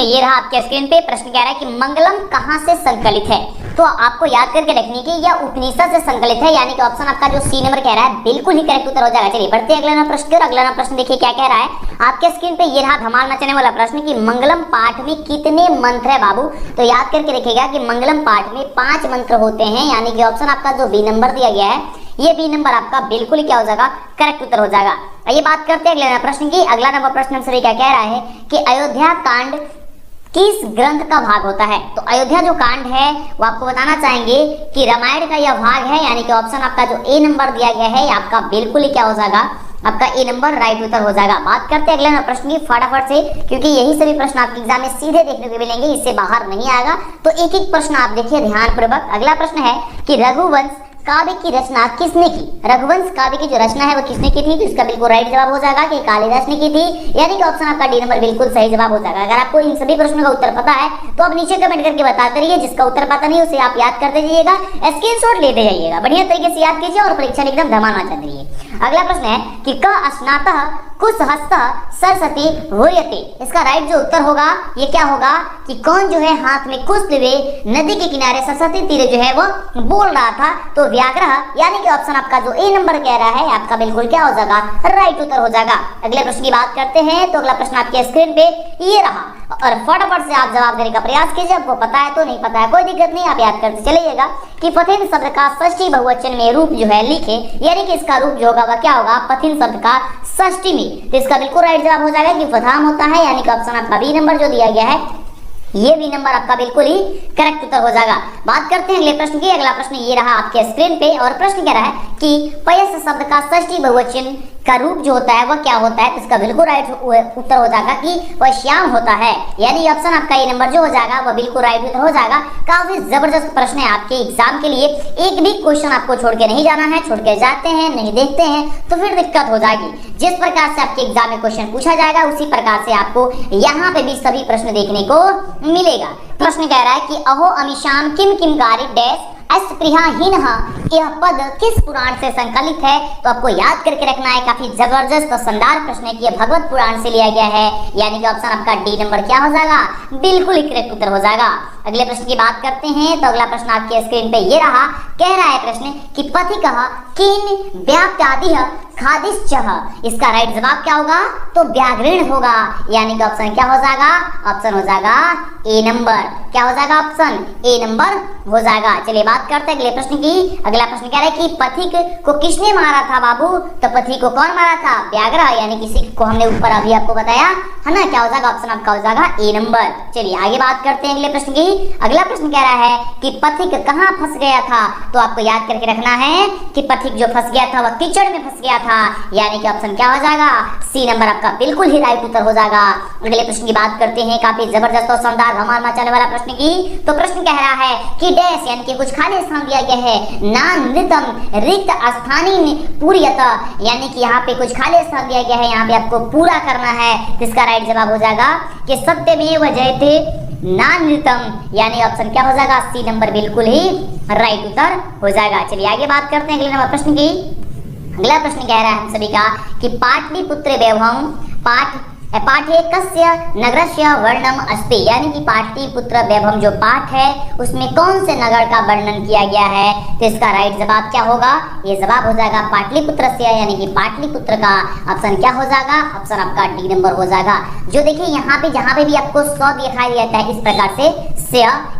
ये रहा आपके स्क्रीन पे। प्रश्न कह रहा है कि मंगलम कहाँ से संकलित है। तो आपको याद करके रखनी कि यह उपनिषद से संकलित है, यानी कि ऑप्शन आपका जो सी नंबर कह रहा है बिल्कुल ही करेक्ट उत्तर हो जाएगा। चलिए बढ़ते हैं अगला प्रश्न की ओर। अगला प्रश्न देखिए क्या कह रहा है आपके स्क्रीन पे। ये रहा धमाल मचाने वाला प्रश्न कि मंगलम पाठ में कितने मंत्र है बाबू। तो याद करके रखिएगा कि मंगलम पाठ में 5 मंत्र होते हैं, यानी कि ऑप्शन आपका जो बी नंबर दिया गया है ये बी नंबर आपका बिल्कुल ही क्या हो जाएगा, करेक्ट उत्तर हो जाएगा। आइए बात करते हैं अगले प्रश्न की। अगला नंबर प्रश्न हमसे क्या कह रहा है कि अयोध्या कांड किस ग्रंथ का भाग होता है। तो अयोध्या जो कांड है वो आपको बताना चाहेंगे कि रामायण का यह भाग है, यानी कि ऑप्शन आपका जो ए नंबर दिया गया है आपका बिल्कुल ही क्या हो जाएगा, आपका ए नंबर राइट उत्तर हो जाएगा। बात करते हैं अगले प्रश्न की फटाफट से, क्योंकि यही सभी प्रश्न आपके एग्जाम में सीधे देखने को मिलेंगे, इससे बाहर नहीं आएगा। तो एक एक प्रश्न आप देखिए ध्यानपूर्वक। अगला प्रश्न है कि रघुवंश काव्य की रचना किसने की। रघुवंश काव्य की जो रचना है वो किसने की थी। तो इसका बिल्कुल राइट जवाब हो जाएगा कि कालिदास ने की थी, यानी कि ऑप्शन आपका डी नंबर बिल्कुल सही जवाब हो जाएगा। अगर आपको इन सभी प्रश्नों का उत्तर पता है तो आप नीचे कमेंट करके बताते रहिए, जिसका उत्तर पता नहीं उसे आप याद करते जाइएगा, स्क्रीनशॉट लेते जाइएगा, बढ़िया तरीके से याद कीजिए और परीक्षा में एकदम धमाल मचा दीजिए। अगला प्रश्न है कि क स्नातः कुशहस्तः सरस्वती भूयते। इसका राइट जो उत्तर होगा ये क्या होगा कि कौन जो है हाथ में कुश लिए नदी के किनारे सरस्वती तीर जो है वो बोल रहा था। तो व्याघ्र, यानी कि ऑप्शन आपका जो ए नंबर कह रहा है आपका बिल्कुल क्या हो जाएगा, राइट उत्तर हो जाएगा। अगले प्रश्न की बात करते हैं। तो अगला प्रश्न आपके स्क्रीन पे ये रहा और फटाफट से आप जवाब देने का प्रयास कीजिए। आपको पता है तो नहीं पता है कोई दिक्कत नहीं, आप याद करते चलिएगा कि पथिन शब्द का षष्ठी बहुवचन में रूप जो है लिखे, यानी कि इसका रूप जो होगा वह क्या होगा, पथिन शब्द का षष्ठी में। तो इसका बिल्कुल राइट जवाब हो जाएगा कि फथाम होता है, यानी कि ऑप्शन आपका बी नंबर जो दिया गया है ये बी नंबर आपका बिल्कुल ही करेक्ट उत्तर हो जाएगा। बात करते हैं अगले प्रश्न की। अगला प्रश्न ये रहा आपके स्क्रीन पे और प्रश्न कह रहा है कि पयस शब्द का षष्ठी बहुवचन का रूप जो होता है वह क्या होता है। तो इसका बिल्कुल राइट उत्तर हो जाएगा कि वह श्याम होता है, यानी ऑप्शन आपका ये नंबर जो हो जाएगा वह बिल्कुल राइट उत्तर हो जाएगा। काफी जबरदस्त प्रश्न है आपके एग्जाम के लिए, एक भी क्वेश्चन आपको छोड़ के नहीं जाना है। छोड़ के जाते हैं नहीं देखते हैं तो फिर दिक्कत हो जाएगी। जिस प्रकार से आपके एग्जाम में क्वेश्चन पूछा जाएगा उसी प्रकार से आपको यहाँ पे भी सभी प्रश्न देखने को मिलेगा। प्रश्न कह रहा है कि अहो अमीशाम किम किम गारी डैश अस्पृहाहीन, यह पद किस पुराण से संकलित है। तो आपको याद करके रखना है, काफी जबरदस्त और शानदार प्रश्न है कि यह भगवत पुराण से लिया गया है, यानी कि ऑप्शन आपका डी नंबर क्या हो जाएगा, बिल्कुल ही करेक्ट उत्तर हो जाएगा। अगले प्रश्न की बात करते हैं। तो अगला प्रश्न आपके स्क्रीन पे ये रहा, कह रहा है प्रश्न कि पथिकः किन व्याप्त्यादिः खादिश्चः। इसका राइट जवाब क्या होगा, तो व्याघ्रण होगा, यानी कि ऑप्शन क्या हो जाएगा, ऑप्शन हो जाएगा ए नंबर। क्या हो जाएगा, ऑप्शन ए नंबर हो जाएगा। चलिए बात करते हैं अगले प्रश्न की। अगला प्रश्न कह रहा है कि पथिक को किसने मारा था बाबू। तो पथिक को कौन मारा था, व्याघ्र, यानी किसी को हमने ऊपर अभी आपको बताया है ना। क्या हो जाएगा, ऑप्शन आपका हो जाएगा ए नंबर। चलिए आगे बात करते हैं अगले प्रश्न की। अगला प्रश्न कह रहा है कि पथिक कहाँ फंस गया था। तो आपको याद करके रखना है कि पथिक जो फंस गया था वह कीचड़ में फंस गया था, यानी कि ऑप्शन क्या हो जाएगा, सी नंबर आपका बिल्कुल ही राइट उत्तर हो जाएगा। अगले प्रश्न की बात करते हैं, काफी जबरदस्त और शानदार धमाल मचाने वाला प्रश्न की। तो प्रश्न कह रहा है कि डैश, यानी कि कुछ खाली स्थान दिया गया है, नानृतम रिक्त स्थानी पूर्यत, यानी कि यहाँ पे कुछ खाली स्थान दिया गया है, यहाँ पे आपको पूरा करना है। इसका राइट जवाब हो जाएगा कि सत्यमेव जयते नानृतम, यानी ऑप्शन क्या हो जाएगा, सी नंबर बिल्कुल ही राइट उत्तर हो जाएगा। चलिए आगे बात करते हैं अगले नंबर प्रश्न की। अगला प्रश्न कह रहा है हम सभी का कि पाटलिपुत्र वैभवम पाठे कस्य नगरस्य वर्णनम अस्ति, यानी कि पाटलिपुत्र वैभवम जो पाठ है उसमें कौन से नगर का वर्णन किया गया है। तो इसका राइट जवाब क्या होगा, ये जवाब हो जाएगा पाटलिपुत्र से, यानी कि पाटलिपुत्र का ऑप्शन क्या हो जाएगा, ऑप्शन आपका डी नंबर हो जाएगा। जो देखिए यहाँ पे जहाँ पे भी आपको 100 दिखाई देता है इस प्रकार से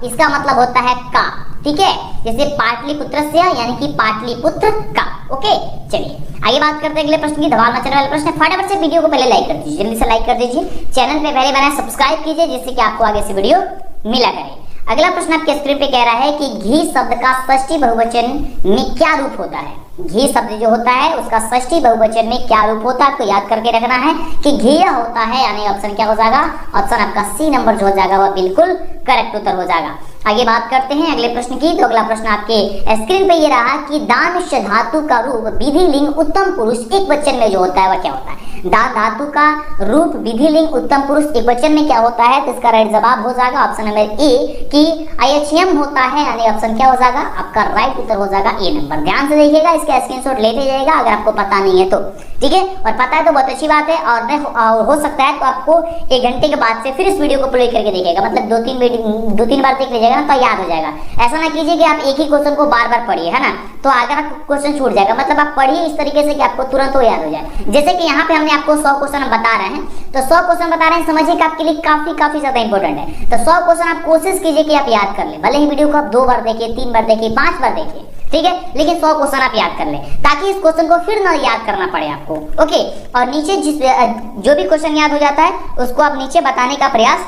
इसका मतलब होता है का, ठीक है, जैसे पाटलिपुत्र से यानी कि पाटलिपुत्र का। ओके चलिए आगे बात करते हैं अगले प्रश्न की। धमाल मचाने वाला प्रश्न है, फटाफट से वीडियो को पहले लाइक कर दीजिए, जल्दी से लाइक कर दीजिए, चैनल पे पहले बनाए सब्सक्राइब कीजिए जिससे कि आपको आगे से वीडियो मिला करे। अगला प्रश्न आपके स्क्रीन पे कह रहा है कि घी शब्द का षष्ठी बहुवचन में क्या रूप होता है। घी शब्द जो होता है उसका षष्ठी बहुवचन में क्या रूप होता है, आपको याद करके रखना है कि घी होता है, यानी ऑप्शन क्या हो जाएगा, ऑप्शन आपका सी नंबर जो हो जाएगा वह बिल्कुल करेक्ट उत्तर हो जाएगा। आगे बात करते हैं अगले प्रश्न की। तो अगला प्रश्न आपके स्क्रीन पे ये रहा कि दान धातु का रूप विधि लिंग उत्तम पुरुष एक वचन में जो होता है वह क्या होता है। दान धातु का रूप विधि लिंग उत्तम पुरुष एक वचन में क्या होता है, तो इसका राइट जवाब हो जाएगा ऑप्शन नंबर ए कि IHM होता है, यानी ऑप्शन क्या हो जाएगा आपका राइट उत्तर हो जाएगा ए नंबर। ध्यान से देखिएगा, इसका स्क्रीनशॉट लेते जाइएगा अगर आपको पता नहीं है तो, ठीक है। और पता है तो बहुत अच्छी बात है, और हो सकता है तो आपको 1 घंटे के बाद से फिर इस वीडियो को प्ले करके देखिएगा, मतलब 2-3 बार देख लीजिएगा ना तो याद हो जाएगा। ऐसा ना कीजिए कि आप एक ही क्वेश्चन को बार बार पढ़िए, है ना, तो अगर आपको क्वेश्चन छूट जाएगा। मतलब आप पढ़िए इस तरीके से कि आपको तुरंत वो याद हो जाए। जैसे कि यहाँ पे हमने आपको 100 क्वेश्चन बता रहे हैं, तो 100 क्वेश्चन बता रहे हैं, समझिए कि आपके लिए काफी ज्यादा इंपॉर्टेंट है। तो 100 क्वेश्चन आप कोशिश कीजिए कि आप याद कर ले, भले ही वीडियो को आप 2 बार देखिए, 3 बार देखिए, 5 बार देखिए, ठीक है, लेकिन 100 क्वेश्चन आप याद कर ले ताकि इस क्वेश्चन को फिर ना याद करना पड़े आपको। ओके, और नीचे जो भी क्वेश्चन याद हो जाता है उसको आप नीचे बताने का प्रयास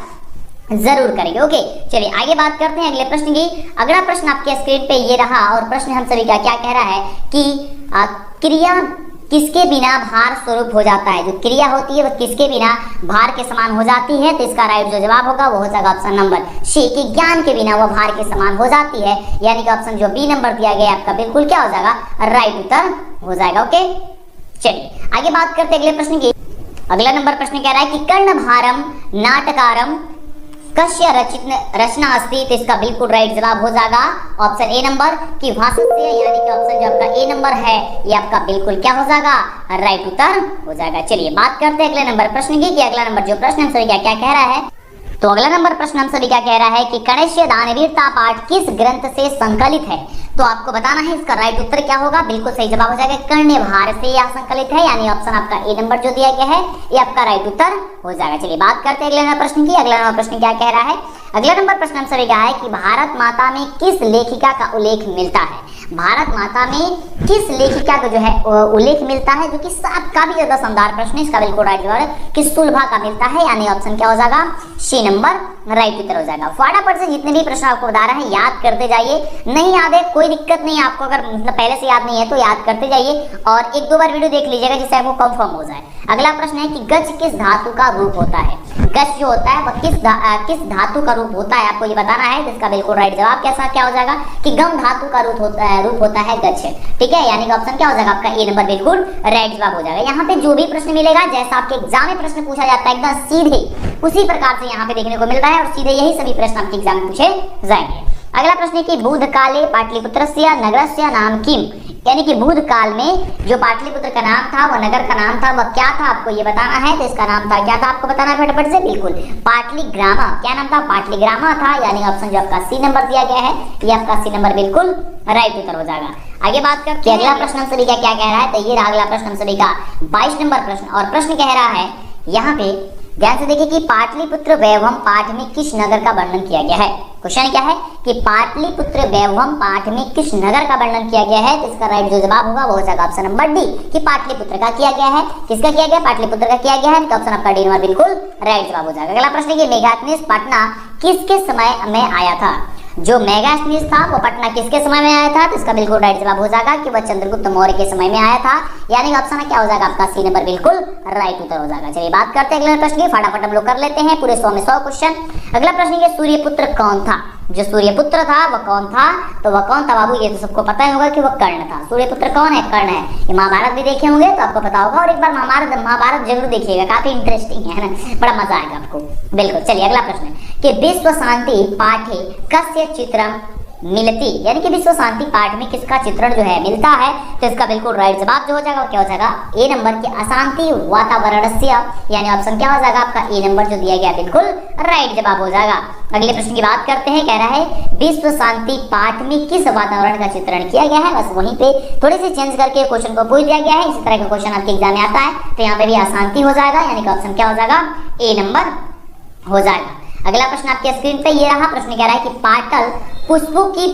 जरूर करेंगे। ओके, चलिए आगे बात करते हैं अगले प्रश्न की। अगला प्रश्न आपके स्क्रीन पे ये रहा, और प्रश्न हम सभी का क्या कह रहा है कि क्रिया किसके बिना भार स्वरूप हो जाता है। जो क्रिया होती है वह किसके बिना भार के समान हो जाती है, तो इसका राइट जो जवाब होगा वो हो जाएगा ऑप्शन नंबर सी कि ज्ञान के बिना वह भार के समान हो जाती है, यानी कि ऑप्शन जो बी नंबर दिया गया आपका बिल्कुल क्या हो जाएगा राइट उत्तर हो जाएगा। ओके, चलिए आगे बात करते हैं अगले प्रश्न की। अगला नंबर प्रश्न कह रहा है कि कर्णभारम नाटकारम कश्य रचना अस्ति, तो इसका बिल्कुल राइट जवाब हो जाएगा ऑप्शन ए नंबर की भाष्य, यानी कि ऑप्शन जो आपका ए नंबर है ये आपका बिल्कुल क्या हो जाएगा राइट उत्तर हो जाएगा। चलिए बात करते हैं अगले नंबर प्रश्न की कि अगला नंबर जो प्रश्न हम सभी क्या कह रहा है। तो अगला नंबर प्रश्न हम सभी क्या कह रहा है कि कणस्य दानवीरता पाठ किस ग्रंथ से संकलित है। तो आपको बताना है इसका राइट उत्तर क्या होगा। बिल्कुल सही जवाब हो जाएगा कर्ण्यभार से यह संकलित है, यानी ऑप्शन आपका ए नंबर जो दिया गया है ये आपका राइट उत्तर हो जाएगा। चलिए बात करते हैं अगले नंबर प्रश्न की। अगला नंबर प्रश्न क्या कह रहा है। अगला नंबर प्रश्न हम सभी का है कि भारत माता में किस लेखिका का उल्लेख मिलता है। भारत माता में किस लेखिका का जो है उल्लेख मिलता है, जो कि काफी ज्यादा शानदार प्रश्न है। इसका बिल्कुल राइट जवाब है कि सुलभा का मिलता है, यानी ऑप्शन क्या हो जाएगा सी नंबर राइट उत्तर हो जाएगा। फटाफट से जितने भी प्रश्न आपको बता रहे हैं याद करते जाइए, नहीं याद है कोई दिक्कत नहीं, आपको अगर मतलब पहले से याद नहीं है तो याद करते जाइए और 1-2 बार वीडियो देख लीजिएगा जिससे आपको कंफर्म हो जाए। अगला प्रश्न है कि गज किस धातु का रूप होता है। गज जो होता है वह किस धातु का रूप होता है, आपको ये बताना है। जिसका बिल्कुल राइट जवाब कैसा क्या हो जाएगा कि गम धातु का रूप होता है गज, ठीक है, यानी कि ऑप्शन क्या हो जाएगा आपका ए नंबर बिल्कुल राइट जवाब हो जाएगा। यहाँ पे जो भी प्रश्न मिलेगा जैसा आपके एग्जाम में प्रश्न पूछा जाता है एकदम सीधे उसी प्रकार से यहाँ पे देखने को मिल रहा है और सीधे यही सभी प्रश्न आपके एग्जाम में पूछे जाएंगे। अगला प्रश्न है कि भूतकाले पाटलिपुत्रस्य नगरस्य नाम किम, यानी कि भूतकाल में जो पाटलिपुत्र का नाम था वह नगर का नाम था वह क्या था, आपको ये बताना है। तो इसका नाम था क्या था आपको बताना है फटाफट से, बिल्कुल पाटलिग्रामा। क्या नाम था पाटलिग्रामा था, यानी ऑप्शन जो आपका सी नंबर दिया गया है ये आपका सी नंबर बिल्कुल राइट उत्तर हो जाएगा। आगे बात करते हैं अगला प्रश्न हम सभी का क्या कह रहा है। तो ये अगला प्रश्न हम सभी का 22 नंबर प्रश्न, और प्रश्न कह रहा है यहाँ पे ध्यान से देखिए कि पाटलिपुत्र वैभवम पाठ में किस नगर का वर्णन किया गया है। क्वेश्चन क्या है कि पाटलिपुत्र वैभवम पाठ में किस नगर का वर्णन किया गया है। तो इसका राइट जो जवाब होगा वो हो जाएगा ऑप्शन नंबर डी कि पाटलिपुत्र का किया गया है। किसका किया गया पाटलिपुत्र का किया गया है, तो ऑप्शन आपका डी नंबर बिल्कुल राइट जवाब हो जाएगा। अगला प्रश्न है कि मेघात्निस पटना किसके समय में आया था। जो मेगास्नीज था वो पटना किसके समय में आया था, तो इसका बिल्कुल राइट जवाब हो जाएगा कि वह चंद्रगुप्त मौर्य के समय में आया था, यानी ऑप्शन क्या हो जाएगा आपका सी नंबर बिल्कुल राइट उत्तर हो जाएगा। चलिए बात करते हैं अगले प्रश्न की, फटाफट हम लोग कर लेते हैं पूरे 100 में 100 क्वेश्चन। अगला प्रश्न है सूर्यपुत्र कौन था। जो सूर्यपुत्र था वह कौन था, तो वह कौन था बाबू, ये तो सबको पता ही होगा कि वह कर्ण था। सूर्यपुत्र कौन है, कर्ण है। ये महाभारत भी देखे होंगे तो आपको पता होगा, और एक बार महाभारत जरूर देखिएगा, काफी इंटरेस्टिंग है ना, बड़ा मजा आएगा आपको। बिल्कुल, चलिए अगला प्रश्न है कि विश्व शांति पाठे कस्य चित्रम मिलती, यानी कि विश्व शांति पाठ में किसका चित्रण जो है मिलता है। तो इसका बिल्कुल राइट जवाब जो हो जाएगा वो क्या हो जाएगा ए नंबर की अशांति वातावरणस्य, यानी ऑप्शन क्या हो जाएगा आपका ए नंबर जो दिया गया बिल्कुल राइट जवाब हो जाएगा। अगले प्रश्न की बात करते हैं, कह रहा है विश्व शांति पाठ में किस वातावरण का चित्रण किया गया है। बस वहीं पे थोड़ी सी चेंज करके क्वेश्चन को पूछ दिया गया है। इसी तरह का क्वेश्चन आपके एग्जाम में आता है तो यहाँ पे भी अशांति हो जाएगा, यानी कि ऑप्शन क्या हो जाएगा ए नंबर हो जाएगा। अगला प्रश्न आपके स्क्रीन पे ये रहा, प्रश्न कह रहा है कि पाटल पुष्पों की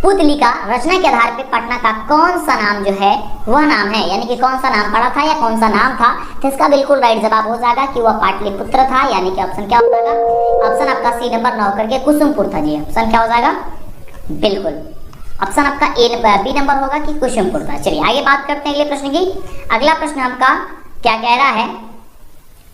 पुतलिका रचना के आधार पे पटना का कौन सा नाम जो है वह नाम है, यानी कि कौन सा नाम पड़ा था या कौन सा नाम था। तो इसका बिल्कुल राइट जवाब हो जाएगा कि वह पाटलिपुत्र था, यानी कि ऑप्शन क्या हो जाएगा, ऑप्शन आपका सी नंबर 9 करके कुसुमपुर था जी। ऑप्शन क्या हो जाएगा, बिल्कुल ऑप्शन आपका बी नंबर होगा कि कुसुमपुर था। चलिए आगे बात करते हैं अगले प्रश्न की। अगला प्रश्न आपका क्या कह रहा है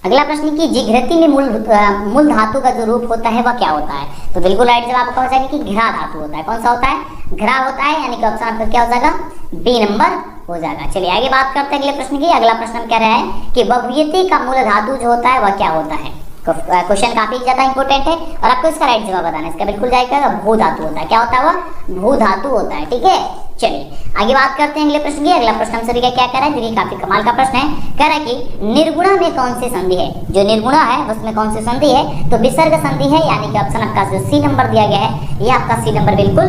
अगला प्रश्न कि जिघ्रती में मूल धातु का जो रूप होता है वह क्या होता है? तो बिल्कुल राइट जवाब आपका हो जाएगा कि घृ धातु होता है। कौन सा होता है? घृ होता है, यानी कि ऑप्शन आपका क्या हो जाएगा? बी नंबर हो जाएगा। चलिए आगे बात करते हैं अगले प्रश्न की। अगला प्रश्न हम कह रहे हैं कि बहुयति का मूल धातु जो होता है वह क्या होता है? क्वेश्चन काफी ज्यादा इंपॉर्टेंट है और आपको इसका राइट जवाब बताना है। इसका बिल्कुल जाएगा भू धातु होता है। क्या होता है? वह भू धातु होता है। ठीक है, चलिए आगे बात करते हैं अगले प्रश्न की। अगला प्रश्न हम सभी का क्या कह रहा है? देखिए काफी कमाल का प्रश्न है। कह रहा है कि निर्गुणा में कौन सी संधि है? जो निर्गुणा है उसमें कौन सी संधि है? तो विसर्ग संधि है, यानी कि ऑप्शन आपका जो सी नंबर दिया गया है ये आपका सी नंबर बिल्कुल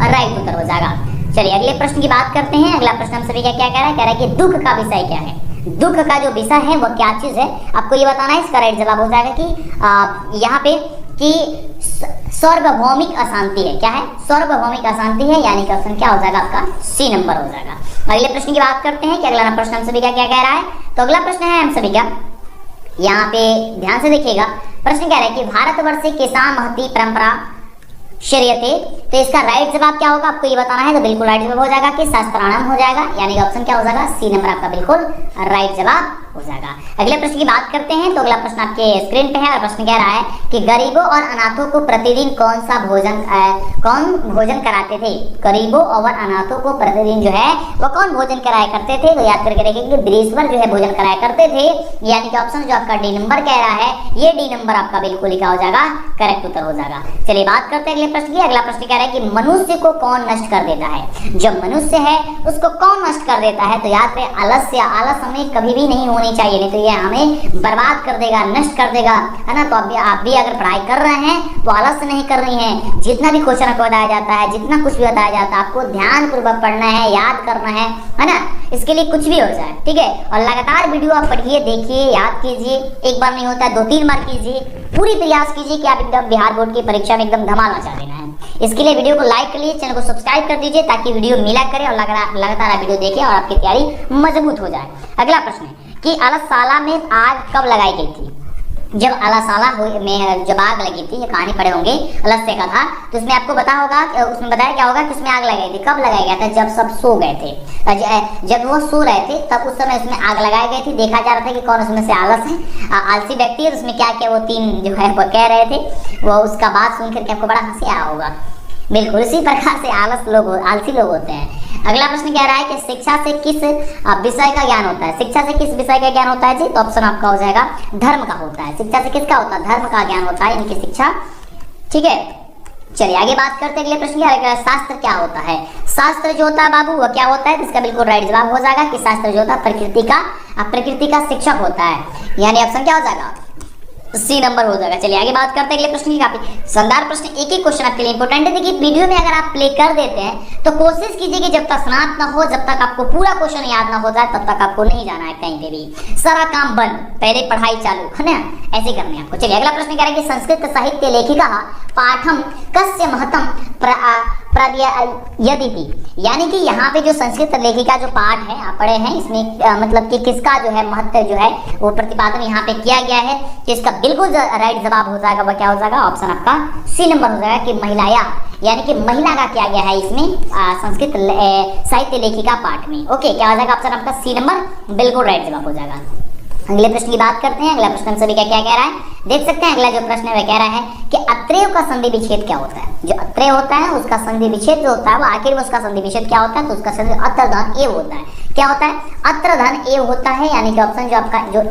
राइट उत्तर हो जाएगा। चलिए अगले प्रश्न की बात करते हैं। अगला प्रश्न हम सभी का क्या कह रहा है? कह रहा है कि दुख का विषय क्या है? दुख का जो विषय है वह क्या चीज है? आपको ये बताना है। इसका राइट जवाब हो जाएगा कि यहाँ पे कि सार्वभौमिक अशांति है। क्या है? सार्वभौमिक अशांति है, यानी कि ऑप्शन क्या हो जाएगा आपका? सी नंबर हो जाएगा। अगले प्रश्न की बात करते हैं कि अगला प्रश्न हम सभी का क्या कह रहा है? तो अगला प्रश्न है हम सभी का, यहाँ पे ध्यान से देखिएगा। प्रश्न कह रहा है कि भारतवर्ष के किसान महती परंपरा शरीयते, तो इसका राइट जवाब क्या होगा आपको ये बताना है। तो बिल्कुल राइट जवाब हो जाएगा कि शास्त्राणाम हो जाएगा, यानी कि ऑप्शन क्या हो जाएगा? सी नंबर आपका बिल्कुल राइट जवाब हो जाएगा। अगले प्रश्न की बात करते हैं। तो अगला प्रश्न आपके स्क्रीन पे है और प्रश्न कह रहा है कि गरीबों और अनाथों को प्रतिदिन कौन भोजन कराते थे? गरीबों और अनाथों को प्रतिदिन जो है वो कौन भोजन कराया करते थे? तो याद करके रखेंगे बृहस्पति जो है भोजन कराया करते थे, यानी कि ऑप्शन जो आपका डी नंबर कह रहा है ये डी नंबर आपका बिल्कुल लिखा हो जाएगा, करेक्ट उत्तर हो जाएगा। चलिए बात करते हैं अगले प्रश्न की। अगला प्रश्न कह रहा है कि मनुष्य को कौन नष्ट कर देता है? जो मनुष्य है उसको कौन नष्ट कर देता है? तो याद रहे आलस्य, आलस हमें कभी भी नहीं होनी चाहिए, नहीं तो ये हमें बर्बाद कर देगा, नष्ट कर देगा, है ना। तो आप भी अगर पढ़ाई कर रहे हैं तो आलस नहीं कर रही हैं। जितना भी क्वेश्चन आपको बताया जाता है, जितना कुछ भी बताया जाता है, आपको ध्यान पूर्वक पढ़ना है, याद करना है ना। इसके लिए कुछ भी हो जाए, ठीक है। और लगातार वीडियो आप पढ़िए, देखिए, याद कीजिए। एक बार नहीं होता है 2-3 बार कीजिए। पूरी प्रयास कीजिए कि आप एकदम बिहार बोर्ड की परीक्षा में एकदम धमाल मचा देना है। इसके लिए वीडियो को लाइक कर लीजिए, चैनल को सब्सक्राइब कर दीजिए ताकि वीडियो मिला करे और लगातार आप वीडियो देखें और आपकी तैयारी मजबूत हो जाए। अगला प्रश्न है कि अलसाला में आग कब लगाई गई थी? जब अलसाला में जब आग लगी थी, ये कहानी पढ़े होंगे, अलस्य का था, तो उसमें आपको पता होगा, उसमें बताया क्या होगा कि उसमें आग लगाई थी। कब लगाया गया था? जब सब सो गए थे, जब वो सो रहे थे तब उस समय उसमें आग लगाई गई थी। देखा जा रहा था कि कौन उसमें से आलस है, आलसी व्यक्ति है। उसमें क्या क्या वो 3 जो है वो कह रहे थे, वो उसका बात सुनकर के आपको बड़ा हंसी आया होगा। बिल्कुल इसी प्रकार से आलसी लोग होते हैं। अगला प्रश्न कह रहा है कि शिक्षा से किस विषय का ज्ञान होता है? शिक्षा से किस विषय का ज्ञान होता है जी? तो ऑप्शन आपका हो जाएगा धर्म का होता है। शिक्षा से किसका होता है? धर्म का ज्ञान होता है, इनकी शिक्षा, ठीक है। चलिए आगे बात करते हैं अगले प्रश्न की। शास्त्र क्या होता है? शास्त्र जो होता है बाबू वो क्या होता है? तो इसका बिल्कुल राइट जवाब हो जाएगा कि शास्त्र जो होता है प्रकृति का शिक्षक होता है, यानी ऑप्शन क्या हो जाएगा? सी नंबर हो जाएगा। चलिए आगे बात करते हैं अगले प्रश्न की। काफी शानदार प्रश्न, एक एक क्वेश्चन आपके लिए इंपॉर्टेंट है। देखिए वीडियो में अगर आप प्ले कर देते हैं तो कोशिश कीजिए कि जब तक समाप्त ना हो, जब तक आपको पूरा क्वेश्चन याद ना हो जाए, तब तक आपको नहीं जाना है कहीं पे भी। सारा काम बंद, पहले पढ़ाई चालू, है ना, ऐसे करने आपको। चलिए अगला प्रश्न कह रहा है कि संस्कृत साहित्य लेखिका पाठम कस्य महतम यदि, यानी कि यहाँ पे जो संस्कृत लेखिका जो पाठ है आप पढ़े हैं, इसमें मतलब कि किसका जो है महत्व जो है वो प्रतिपादन यहाँ पे किया गया है। कि इसका बिल्कुल राइट जवाब हो जाएगा, वह क्या हो जाएगा? ऑप्शन आपका सी नंबर हो जाएगा कि महिलाया, यानी कि महिला का किया गया है इसमें संस्कृत साहित्य लेखिका पाठ में। ओके, क्या हो जाएगा? ऑप्शन आपका सी नंबर बिल्कुल राइट जवाब हो जाएगा। अगले प्रश्न की बात करते हैं। अगला प्रश्न हम सभी का क्या कह रहा है, देख सकते हैं। अगला जो प्रश्न है वह कह रहा है कि अत्रेय का संधि विच्छेद क्या होता है? जो अत्रेय होता है उसका संधि विच्छेद जो होता है वो आखिर में उसका संधि विच्छेद क्या होता है? तो उसका संधि अत्रधन एव होता है। क्या होता है? अत्रधन एव होता है, यानी कि ऑप्शन जो आपका जो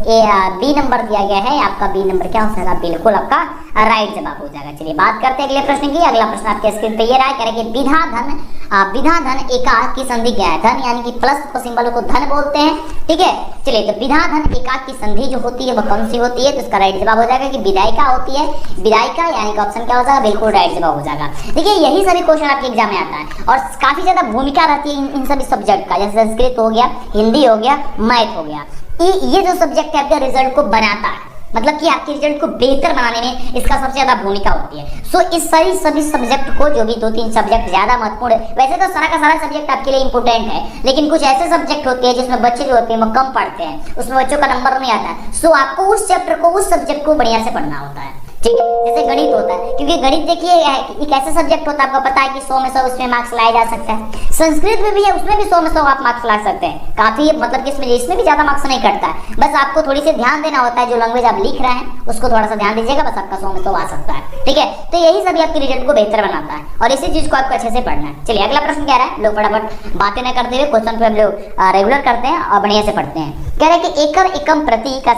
बी नंबर दिया गया है, आपका बी नंबर क्या हो जाएगा? बिल्कुल आपका राइट जवाब हो जाएगा। चलिए बात करते हैं अगले प्रश्न की। अगला प्रश्न आपके स्क्रीन पे ये रहा है, कह रहे कि विधा धन एकाक की संधि क्या है? धन यानी कि प्लस को सिंबल को धन बोलते हैं, ठीक है। चलिए तो विधा धन एकाक की संधि जो होती है वो कौन सी होती है? तो इसका राइट जवाब हो जाएगा कि विधायिका होती है। विधायिका यानी कि ऑप्शन क्या हो जाएगा? बिल्कुल राइट जवाब हो जाएगा। देखिए यही सभी क्वेश्चन आपके एग्जाम में आता है और काफी ज्यादा भूमिका रहती है इन सभी सब्जेक्ट का, जैसे संस्कृत हो गया, हिंदी हो गया, मैथ हो गया। ये जो सब्जेक्ट है आपके रिजल्ट को बनाता है, मतलब कि आपके रिजल्ट को बेहतर बनाने में इसका सबसे ज्यादा भूमिका होती है। सो इस सभी सब्जेक्ट को, जो भी 2-3 सब्जेक्ट ज्यादा महत्वपूर्ण है, वैसे तो सारा का सारा सब्जेक्ट आपके लिए इंपॉर्टेंट है, लेकिन कुछ ऐसे सब्जेक्ट होते हैं जिसमें बच्चे जो होते हैं वो कम पढ़ते हैं, उसमें बच्चों का नंबर नहीं आता है। सो आपको उस चैप्टर को, उस सब्जेक्ट को बढ़िया से पढ़ना होता है, ठीक है, जैसे गणित होता है, क्योंकि गणित देखिए एक ऐसा सब्जेक्ट होता है, आपको पता है कि 100 में 100 उसमें मार्क्स लाया जा सकता है। संस्कृत में भी है, उसमें भी 100 में 100 आप मार्क्स ला सकते हैं, काफी मतलब कि इसमें भी ज्यादा मार्क्स नहीं कटता है, बस आपको थोड़ी सी ध्यान देना होता है, जो लैंग्वेज आप लिख रहे हैं उसको थोड़ा सा ध्यान दीजिएगा, बस आपका 100 में 100 आ सकता है। ठीक है, तो यही सभी आपके रिजल्ट को बेहतर बनाता है और इसी चीज को आपको अच्छे से पढ़ना है। चलिए अगला प्रश्न कह रहा है, लोग फटाफट बातें न करते हुए क्वेश्चन पे हम लोग रेगुलर करते हैं और बढ़िया से पढ़ते हैं। कह रहे हैं कि एकम एकम प्रति का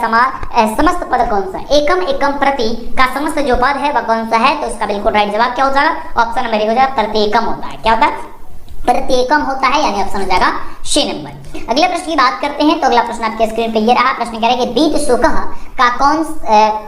समस्त पद कौन सा है? एकम एकम प्रति का समस्त जो पद है वह कौन सा है? तो इसका बिल्कुल राइट जवाब क्या हो जाएगा? ऑप्शन नंबर ए हो जाएगा, प्रत्येकम होता है। क्या होता है? प्रत्येकम होता है, यानी ऑप्शन हो जाएगा 6 नंबर। अगले प्रश्न की बात करते हैं, तो अगला प्रश्न आपके स्क्रीन पे ये रहा। प्रश्न कह रहे हैं कि बीत सुकह का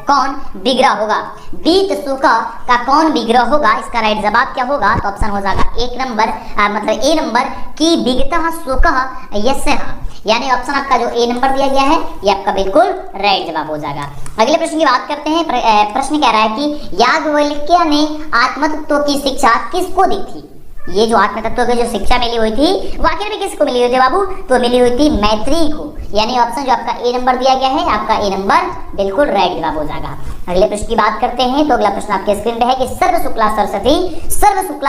कौन विग्रह होगा? बीत सुकह का कौन विग्रह होगा? इसका राइट जवाब क्या होगा? तो ऑप्शन हो जाएगा 1 नंबर मतलब ए नंबर की विगतः सुकह यस्यः, यानी ऑप्शन आपका जो ए नंबर दिया गया है ये आपका बिल्कुल राइट जवाब हो जाएगा। अगले प्रश्न की बात करते हैं। प्रश्न कह रहा है कि याज्ञवल्क्य ने आत्मतत्व की शिक्षा किसको दी थी? ये जो आत्म तत्व की जो शिक्षा मिली हुई थी वो आखिर में किसको मिली हुई थी बाबू? तो मिली हुई थी मैत्री को, यानी ऑप्शन जो आपका ए नंबर दिया गया है आपका ए नंबर बिल्कुल राइट जवाब हो जाएगा। अगले प्रश्न की बात करते हैं, तो अगला प्रश्न आपके स्क्रीन पे है कि सर्व शुक्ला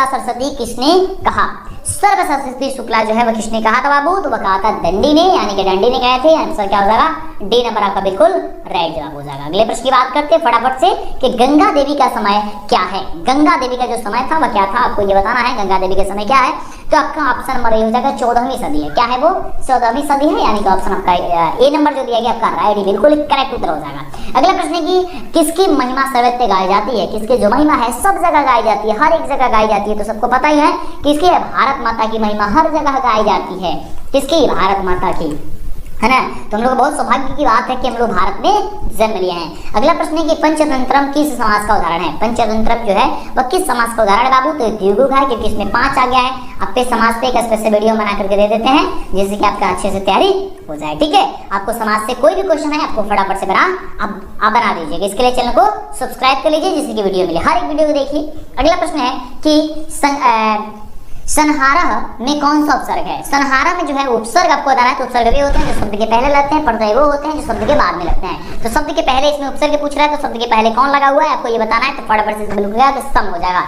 सरस्वती किसने कहा? सर्व सरस्वती शुक्ला जो है वह किसने कहा था बाबू? तो वह कहा था दंडी ने, यानी कि दंडी ने कहे थे। आंसर क्या हो जाएगा? डी नंबर आपका बिल्कुल राइट जवाब हो जाएगा। अगले प्रश्न की बात करते हैं फटाफट से कि गंगा देवी का समय क्या है? गंगा देवी का जो समय था वह क्या था? आपको ये बताना है गंगा देवी का समय क्या है। तो आपका ऑप्शन नंबर ए हो जाएगा 14वीं सदी है। क्या है वो? 14वीं सदी है, यानी कि ऑप्शन आपका ए नंबर जो दिया गया आपका राइट बिल्कुल करेक्ट उत्तर हो जाएगा। अगला प्रश्न है कि किसकी महिमा सर्वत्र गाई जाती है? किसकी जो महिमा है सब जगह गाई जाती है, हर एक जगह गाई जाती है। तो सबको पता ही है किसकी है? भारत माता की महिमा हर जगह गाई जाती है। किसकी? भारत माता की, है ना। तो हम लोग बहुत सौभाग्य की बात है कि हम लोग भारत में जन्म लिए हैं। अगला प्रश्न है कि पंचतंत्रम किस समास का उदाहरण है? पंचतंत्रम जो है वह किस समास का उदाहरण है बाबू? तो द्विगु है, क्योंकि इसमें 5 आ गया है। आप पे समास पे एक स्पेशल वीडियो बना करके दे देते हैं जिससे कि आपका अच्छे से तैयारी हो जाए। ठीक है, आपको समास से कोई भी क्वेश्चन है आपको फटाफट से आप बना दीजिएगा। इसके लिए चैनल को सब्सक्राइब कर लीजिए जिससे कि वीडियो मिले, हर एक वीडियो को देखिए। अगला प्रश्न है कि संहारह में कौन सा उपसर्ग है? संहारह में जो है उपसर्ग आपको बताना है। तो उपसर्ग वे होते हैं जो शब्द के पहले लगते हैं, प्रत्यय वो होते हैं जो शब्द के बाद में लगते हैं। तो शब्द के पहले इसमें उपसर्ग पूछ रहा है, तो शब्द के पहले कौन लगा हुआ है आपको ये बताना है। तो फटाफट से बिल्कुल तो सम हो जाएगा।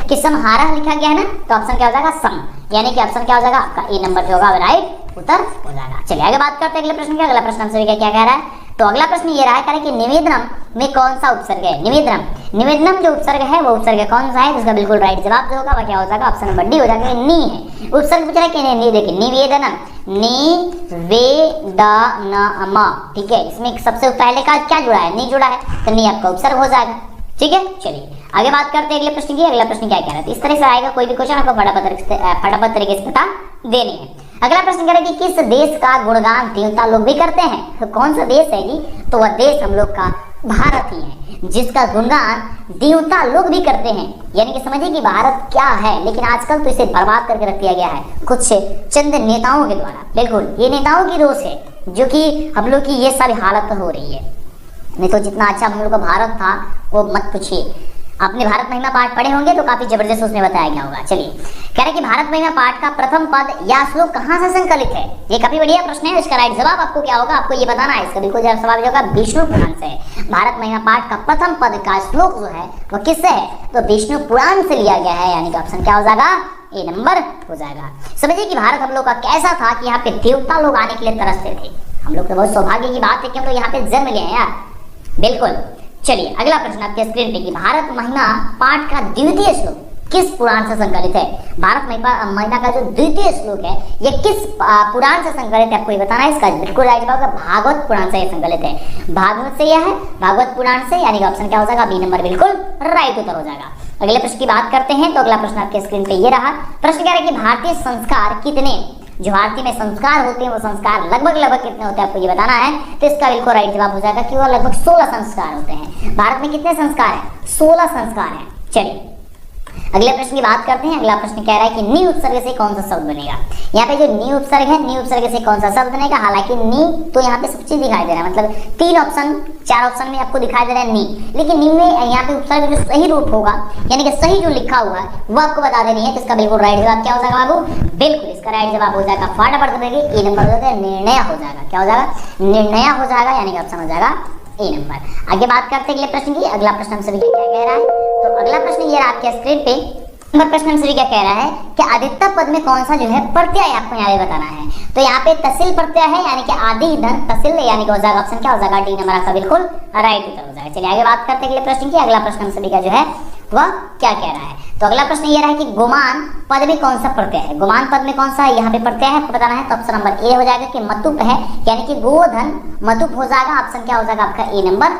किस संहारह लिखा गया है ना, तो ऑप्शन क्या हो जाएगा? सम, यानी कि ऑप्शन क्या हो जाएगा? आपका ए नंबर जो होगा राइट उत्तर हो जाएगा। चलिए आगे बात करते हैं अगले प्रश्न की। अगला प्रश्न हमसे क्या कह रहा है? तो अगला प्रश्न ये रहा है कि निवेदनम में कौन सा उपसर्ग है? निवेदनम जो उपसर्ग है वो उपसर्ग कौन सा है? इसका बिल्कुल राइट जवाब जो होगा वह क्या हो जाएगा? ऑप्शन नंबर डी हो जाएगा, नी है। उपसर्ग पूछ रहा है कि नहीं, देखिए निवेदनम, निवेदनम, ठीक है। इसमें सबसे पहले का क्या जुड़ा है? नी जुड़ा है, तो नी आपका उपसर्ग हो जाएगा। ठीक है, चलिए आगे बात करते हैं अगले प्रश्न की। अगला प्रश्न क्या कह रहा है? इस तरह से आएगा कोई भी क्वेश्चन आपको फटाफट तरीके से बता देनी है। अगला प्रश्न कह रहा है कि किस देश का गुणगान देवता लोग भी करते हैं? तो कौन सा देश है जी? तो वह देश हम लोग का भारत ही है, जिसका गुणगान देवता लोग भी करते हैं। यानी कि समझिए कि भारत क्या है, लेकिन आजकल तो इसे बर्बाद करके रख दिया गया है कुछ चंद नेताओं के द्वारा। बिल्कुल ये नेताओं की दोष है जो कि हम लोग की ये सारी हालत हो रही है। नहीं तो जितना अच्छा हम लोग का भारत था वो मत पूछिए। आपने भारत महिमा पाठ पढ़े होंगे तो काफी जबरदस्त उसमें बताया गया होगा। चलिए कह रहे कि भारत महिमा पाठ का प्रथम पद या श्लोक कहाँ से संकलित है? ये काफी बढ़िया प्रश्न है। इसका राइट जवाब आपको क्या होगा? आपको ये बताना है। इसका बिल्कुल जवाब होगा विष्णु पुराण से। भारत महिमा पाठ का प्रथम पद का श्लोक जो है वह किससे है? तो विष्णु पुराण से लिया गया है, यानी कि ऑप्शन क्या हो जाएगा? ए नंबर हो जाएगा। समझिए कि भारत हम लोग का कैसा था कि यहाँ पे देवता लोग आने के लिए तरसते थे। हम लोग तो बहुत सौभाग्य की बात है कि हम लोग यहाँ पे जन्म लिए हैं यार। बिल्कुल, चलिए अगला प्रश्न आपके स्क्रीन पे कि भारत महिमा पाठ का द्वितीय श्लोक किस पुराण से संकलित है? भारत महिमा का जो द्वितीय श्लोक है ये किस पुराण से संकलित है आपको ये बताना है। इसका बिल्कुल राइट जवाब भागवत पुराण से संकलित है। भागवत से यह है, भागवत पुराण से, यानी कि ऑप्शन क्या हो जाएगा? बी नंबर बिल्कुल राइट उत्तर हो जाएगा। अगले प्रश्न की बात करते हैं, तो अगला प्रश्न आपके स्क्रीन पे ये रहा। प्रश्न कह रहा है कि भारतीय संस्कार कितने, जो भारतीय में संस्कार होते हैं वो संस्कार लगभग कितने होते हैं आपको ये बताना है। तो इसका बिल्कुल राइट जवाब हो जाएगा कि वो लगभग 16 संस्कार होते हैं। भारत में कितने संस्कार हैं? 16 संस्कार हैं। चलिए अगले प्रश्न की बात करते हैं। अगला प्रश्न कह रहा है कि नी उपसर्ग से कौन सा शब्द बनेगा? यहाँ पे जो नी उपसर्ग है, नी उपसर्ग से कौन सा शब्द बनेगा? हालांकि नी तो यहाँ पे सब चीज दिखाई दे रहा है, मतलब 4 ऑप्शन में आपको दिखाई दे रहा है नी, लेकिन नी में यहाँ पे उपसर्ग जो सही रूप होगा यानी कि सही जो लिखा हुआ है वो आपको बता देनी है। तो इसका बिल्कुल राइट जवाब क्या हो जाएगा बाबू? बिल्कुल इसका राइट जवाब हो जाएगा फटाफट बताइए, ए नंबर हो जाएगा, निर्णय हो जाएगा। क्या हो जाएगा? निर्णय हो जाएगा, यानी कि ऑप्शन हो जाएगा ए नंबर। आगे बात करते हैं अगले प्रश्न की। अगला प्रश्न हम सभी क्या कह रहा है, तो अगला प्रश्न ये आपके स्क्रीन पे नंबर प्रश्न हम सभी क्या कह रहा है कि आदित्य पद में कौन सा जो है प्रत्यय आपको यहाँ पे बताना है। तो यहाँ पे तसिल प्रत्यय है, यानी कि आदि धन तसिल, यानी कि हो जाएगा ऑप्शन क्या हो जाएगा, डी नंबर आपका बिल्कुल राइट उत्तर हो जाएगा। चलिए आगे बात करते हैं अगले प्रश्न की। अगला प्रश्न हम सभी का जो है वह क्या कह रहा है, तो अगला प्रश्न ये रहा है कि गुमान पद में कौन सा प्रत्यय है। गुमान पद में कौन सा यहाँ पे प्रत्यय है बताना है, तो ऑप्शन नंबर ए हो जाएगा कि मतुप है, यानी कि गोधन मतुप हो जाएगा। ऑप्शन क्या हो जाएगा आपका ए नंबर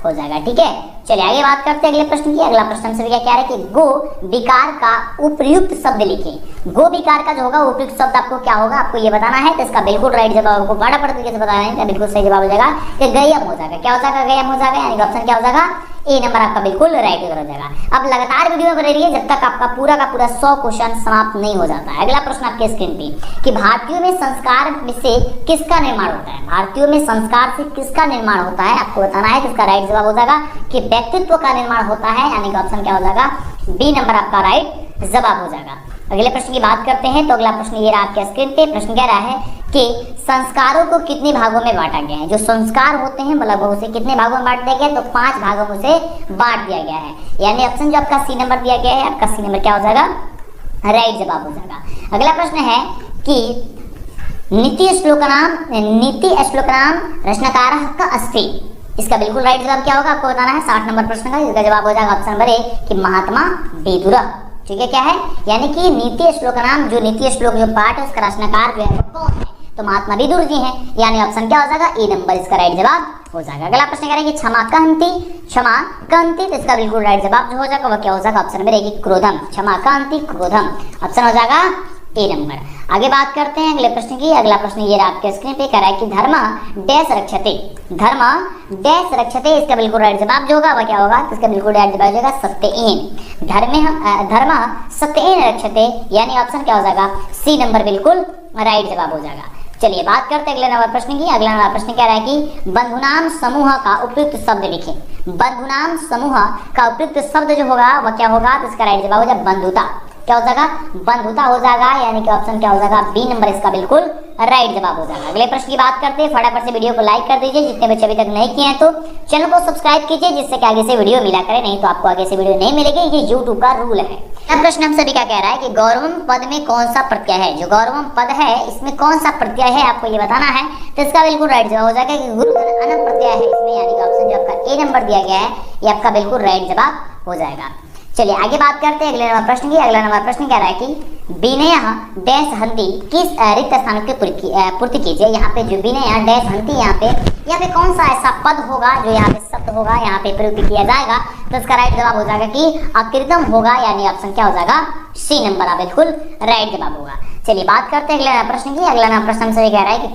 हो जाएगा। ठीक है, चलिए आगे बात करते हैं अगले प्रश्न की। अगला प्रश्न हम सभी क्या कह रहे हैं कि गो विकार का उपयुक्त शब्द लिखें। गो विकार का जो होगा उपयुक्त शब्द आपको क्या होगा, आपको ये बताना है। तो इसका बिल्कुल राइट जवाब आपको बड़ा तरीके से बताना है, तो बिल्कुल सही जवाब हो जाएगा कि गयम हो जाएगा। क्या हो जाएगा, गयम हो जाएगा, यानी कि ऑप्शन क्या हो जाएगा ए नंबर आपका बिल्कुल राइट हो जाएगा। अब लगातार वीडियो में बने रहिए जब तक आपका पूरा का पूरा 100 क्वेश्चन समाप्त नहीं हो जाता है। अगला प्रश्न आपके स्क्रीन पे कि भारतीयों में संस्कार से किसका निर्माण होता है। भारतीयों में संस्कार से किसका निर्माण होता है आपको बताना है। इसका राइट जवाब हो जाएगा कि व्यक्तित्व का निर्माण होता है, यानी कि ऑप्शन क्या हो जाएगा बी नंबर आपका राइट जवाब हो जाएगा। अगले प्रश्न की बात करते हैं, तो अगला प्रश्न ये रहा आपके स्क्रीन पे। प्रश्न कह रहा है कि संस्कारों को कितने भागों में बांटा गया है। जो संस्कार होते हैं मतलब उसे कितने भागों में बांट दिया गया है, तो 5 भागों में उसे बांट दिया गया है, यानी ऑप्शन जो आपका सी नंबर दिया गया है, आपका सी नंबर क्या हो जाएगा राइट जवाब हो जाएगा। अगला प्रश्न है कि नीति श्लोकनाम रचनाकार का अस्ति। इसका बिल्कुल राइट जवाब क्या होगा आपको बताना है। 60 नंबर प्रश्न का इसका जवाब हो जाएगा ऑप्शन नंबर ए कि महात्मा विदुर। ठीक है, क्या है, यानी कि नीति श्लोक नाम, जो नीति श्लोक जो पाठ है उसका रचनाकार जो है वो कौन है, तो महात्मा विदुर जी हैं, यानी ऑप्शन क्या हो जाएगा ए नंबर इसका राइट जवाब हो जाएगा। अगला प्रश्न कह रहे हैं कि क्षमा कांति, तो इसका बिल्कुल राइट जवाब जो हो जाएगा वो क्या हो जाएगा ऑप्शन नंबर ए कि क्रोधम। क्षमा कांति क्रोधम, ऑप्शन हो जाएगा ए नंबर। आगे बात करते हैं अगले प्रश्न की। अगला प्रश्न ये आपके स्क्रीन पे कह रहा है कि धर्म डैश रक्षते, धर्म डैश रक्षते, इसका बिल्कुल राइट जवाब जो होगा वह क्या होगा, तो इसका बिल्कुल राइट जवाब हो जाएगा सत्येन। धर्म सत्येन रक्षते, यानी ऑप्शन क्या हो जाएगा सी नंबर बिल्कुल राइट जवाब हो जाएगा। चलिए बात करते हैं अगले नंबर प्रश्न की। अगला नंबर प्रश्न कह रहा है कि बंधुनाम समूह का उपयुक्त शब्द लिखें। बंधुनाम समूह का उपयुक्त शब्द जो होगा वह क्या होगा, तो इसका राइट जवाब हो जाएगा बंधुता। क्या हो जाएगा बंधुता हो जाएगा, यानी कि ऑप्शन क्या हो जाएगा बी नंबर इसका बिल्कुल राइट जवाब हो जाएगा। अगले प्रश्न की बात करते हैं, फटाफट से वीडियो को लाइक कर दीजिए, जितने बच्चे अभी तक नहीं किए हैं तो चैनल को सब्सक्राइब कीजिए, जिससे कि आगे से वीडियो मिला करे, नहीं तो आपको आगे से वीडियो नहीं मिलेगी, ये यूट्यूब का रूल है। अब प्रश्न हम सभी का कह रहा है कि गौरवम पद में कौन सा प्रत्यय है। जो गौरवम पद है इसमें कौन सा प्रत्यय है आपको ये बताना है, तो इसका बिल्कुल राइट जवाब हो जाएगा कि गुरुधन अनम प्रत्यय है इसमें, यानी कि ऑप्शन जो आपका ए नंबर दिया गया है ये आपका बिल्कुल राइट जवाब हो जाएगा। चलिए आगे बात करते हैं अगले नंबर प्रश्न की। अगला नंबर प्रश्न कह रहा है कि विनय डैश हंती किस रिक्त स्थान की पूर्ति कीजिए। यहाँ पे जो विनय डैश हंती यहाँ पे कौन सा ऐसा पद होगा जो यहाँ पे शब्द होगा यहाँ पे प्रयुक्त किया जाएगा, तो इसका राइट जवाब हो जाएगा कि अकृतम होगा, यानी ऑप्शन क्या हो जाएगा सी नंबर बिल्कुल राइट जवाब होगा। चलिए बात करते हैं अगले प्रश्न की। अगला प्रश्न हमसे कह रहा है कि